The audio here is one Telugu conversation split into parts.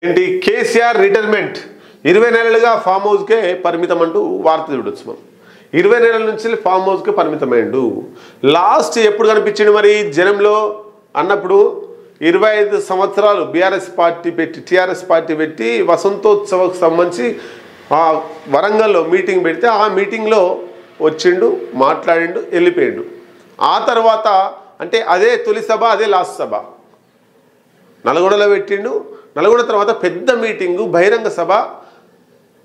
ఏంటి కేసీఆర్ రిటైర్మెంట్ 20 నెలలుగా ఫామ్ హౌస్కే పరిమితం అంటూ వార్త చూడొచ్చు మనం. 20 నెలల నుంచి ఫామ్ హౌస్కే పరిమితమైండు. లాస్ట్ ఎప్పుడు కనిపించిండు మరి జనంలో అన్నప్పుడు 25 సంవత్సరాలు టీఆర్ఎస్ పార్టీ పెట్టి వసంతోత్సవకు సంబంధించి వరంగల్లో మీటింగ్ పెడితే ఆ మీటింగ్లో వచ్చిండు, మాట్లాడిండు, వెళ్ళిపోయిండు. ఆ తర్వాత అంటే అదే తొలి సభ, అదే లాస్ట్ సభ నల్గొండలో పెట్టిండు. నల్గొండ తర్వాత పెద్ద మీటింగు, బహిరంగ సభ,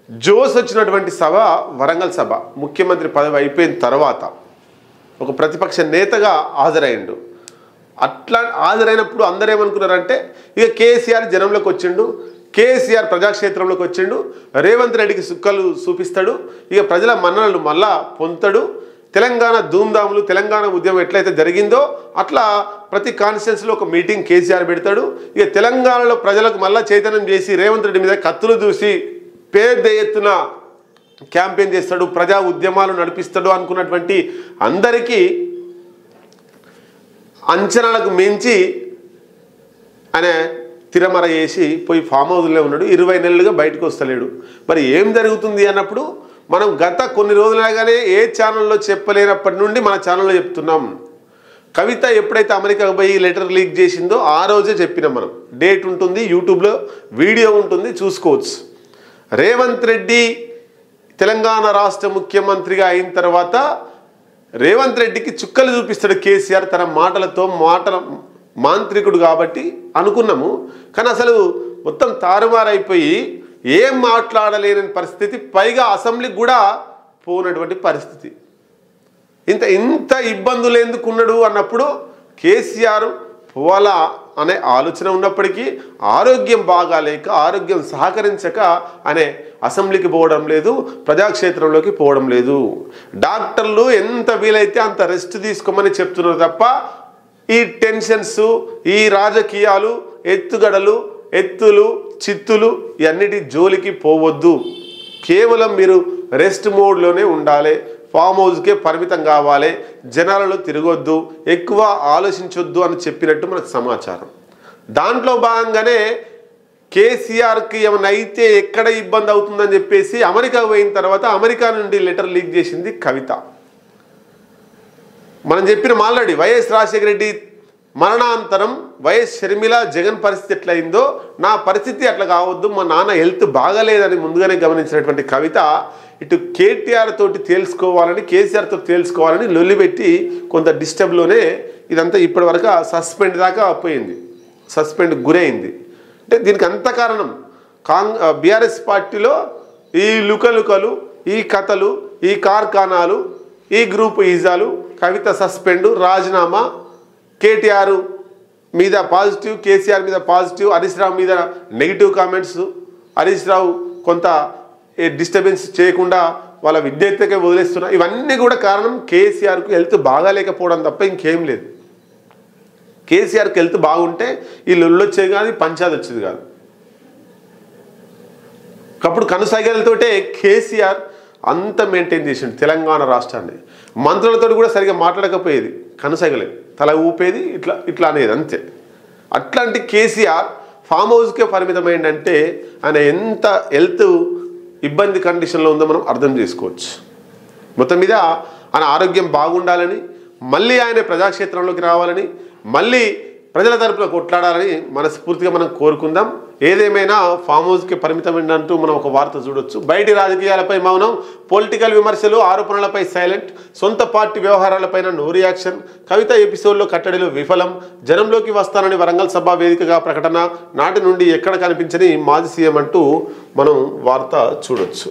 జోస్ వచ్చినటువంటి సభ వరంగల్ సభ. ముఖ్యమంత్రి పదవి అయిపోయిన తర్వాత ఒక ప్రతిపక్ష నేతగా హాజరైండు. అట్లా హాజరైనప్పుడు అందరూ ఏమనుకున్నారంటే ఇక కేసీఆర్ జనంలోకి వచ్చిండు, కేసీఆర్ ప్రజాక్షేత్రంలోకి వచ్చిండు, రేవంత్ రెడ్డికి సుక్కలు చూపిస్తాడు, ఇక ప్రజల మన్ననలు మళ్ళా పొందుతాడు. తెలంగాణ ధూమ్ధాములు, తెలంగాణ ఉద్యమం ఎట్లయితే జరిగిందో అట్లా ప్రతి కాన్స్టిట్యున్సీలో ఒక మీటింగ్ కేసీఆర్ పెడతాడు. ఇక తెలంగాణలో ప్రజలకు మళ్ళా చైతన్యం చేసి రేవంత్ రెడ్డి మీద కత్తులు దూసి పెద్ద ఎత్తున క్యాంపెయిన్ చేస్తాడు, ప్రజా ఉద్యమాలు నడిపిస్తాడు అనుకున్నటువంటి అందరికీ అంచనాలకు మించి ఆయన తిరమర చేసి పోయి ఫామ్ హౌస్లో ఉన్నాడు. 20 నెలలుగా బయటకు వస్తలేడు. మరి ఏం జరుగుతుంది అన్నప్పుడు మనం గత కొన్ని రోజులుగానే ఏ ఛానల్లో చెప్పలేనప్పటి నుండి మన ఛానల్లో చెప్తున్నాం. కవిత ఎప్పుడైతే అమెరికాకు పోయి లెటర్ లీక్ చేసిందో ఆ రోజే చెప్పినాం మనం. డేట్ ఉంటుంది, యూట్యూబ్లో వీడియో ఉంటుంది, చూసుకోవచ్చు. రేవంత్ రెడ్డి తెలంగాణ రాష్ట్ర ముఖ్యమంత్రిగా అయిన తర్వాత రేవంత్ రెడ్డికి చుక్కలు చూపిస్తాడు కేసీఆర్ తన మాటలతో. మాంత్రికుడు కాబట్టి అనుకున్నాము. కానీ అసలు మొత్తం తారుమారైపోయి ఏం మాట్లాడలేని పరిస్థితి, పైగా అసెంబ్లీకి కూడా పోనటువంటి పరిస్థితి. ఇంత ఇబ్బందులు ఎందుకున్నాడు అన్నప్పుడు కేసీఆర్ పోవాలా అనే ఆలోచన ఉన్నప్పటికీ ఆరోగ్యం బాగాలేక, ఆరోగ్యం సహకరించక అనే అసెంబ్లీకి పోవడం లేదు, ప్రజాక్షేత్రంలోకి పోవడం లేదు. డాక్టర్లు ఎంత వీలైతే అంత రెస్ట్ తీసుకోమని చెప్తున్నారు తప్ప ఈ టెన్షన్స్, ఈ రాజకీయాలు, ఎత్తుగడలు, ఎత్తులు, చిత్తులు ఇవన్నిటి జోలికి పోవద్దు. కేవలం మీరు రెస్ట్ మోడ్లోనే ఉండాలి, ఫామ్ హౌస్కే పరిమితం కావాలి, జనాలలో తిరగొద్దు, ఎక్కువ ఆలోచించొద్దు అని చెప్పినట్టు మనకు సమాచారం. దాంట్లో భాగంగానే కేసీఆర్కి ఏమైనా అయితే ఎక్కడ ఇబ్బంది అవుతుందని చెప్పేసి అమెరికా పోయిన తర్వాత అమెరికా నుండి లెటర్ లీక్ చేసింది కవిత. మనం చెప్పిన ఆల్రెడీ వైఎస్ రాజశేఖర రెడ్డి మరణాంతరం వైఎస్ షర్మిల జగన్ పరిస్థితి ఎట్లయిందో నా పరిస్థితి అట్లా కావద్దు, మా నాన్న హెల్త్ బాగాలేదని ముందుగానే గమనించినటువంటి కవిత ఇటు కేటీఆర్ తోటి తేల్చుకోవాలని, కేసీఆర్ తోటి తేల్చుకోవాలని లొల్లిపెట్టి కొంత డిస్టర్బ్లోనే ఇదంతా ఇప్పటి వరకు సస్పెండ్ దాకా పోయింది, సస్పెండ్ గురైంది. అంటే దీనికి అంత కారణం బీఆర్ఎస్ పార్టీలో ఈ లుకలుకలు, ఈ కథలు, ఈ కార్ఖానాలు, ఈ గ్రూప్ ఈజాలు, కవిత సస్పెండ్, రాజీనామా, కేటీఆర్ మీద పాజిటివ్, కేసీఆర్ మీద పాజిటివ్, హరీష్ రావు మీద నెగిటివ్ కామెంట్స్, హరీష్ రావు కొంత డిస్టర్బెన్స్ చేయకుండా వాళ్ళ విద్యార్థికే వదిలేస్తున్నారు. ఇవన్నీ కూడా కారణం కేసీఆర్కు హెల్త్ బాగాలేకపోవడం తప్ప ఇంకేం లేదు. కేసీఆర్కి హెల్త్ బాగుంటే ఈ లొల్లు వచ్చేది కాదు, పంచాయతీ వచ్చేది కాదు. అప్పుడు కనుసైగలతోటే కేసీఆర్ అంత మెయింటైన్ చేసిండు తెలంగాణ రాష్ట్రాన్ని. మంత్రులతో కూడా సరిగా మాట్లాడకపోయేది, కనుసైగలే, తల ఊపేది, ఇట్లా అనేది అంతే. అట్లాంటి కేసీఆర్ ఫామ్ హౌస్కే పరిమితమైందంటే ఆయన ఎంత హెల్త్ ఇబ్బంది కండిషన్లో ఉందో మనం అర్థం చేసుకోవచ్చు. మొత్తం మీద ఆయన ఆరోగ్యం బాగుండాలని, మళ్ళీ ఆయన ప్రజాక్షేత్రంలోకి రావాలని, మళ్ళీ ప్రజల తరపున కొట్లాడాలని మనస్ఫూర్తిగా మనం కోరుకుందాం. ఏదేమైనా ఫామ్ హౌస్కి పరిమితమైందంటూ మనం ఒక వార్త చూడొచ్చు. బయటి రాజకీయాలపై మౌనం, పొలిటికల్ విమర్శలు, ఆరోపణలపై సైలెంట్, సొంత పార్టీ వ్యవహారాలపైన నో రియాక్షన్, కవిత ఎపిసోడ్లో కట్టడిలో విఫలం, జనంలోకి వస్తానని వరంగల్ సభ వేదికగా ప్రకటన, నాటి నుండి ఎక్కడ కనిపించని మాజీ సీఎం అంటూ మనం వార్త చూడొచ్చు.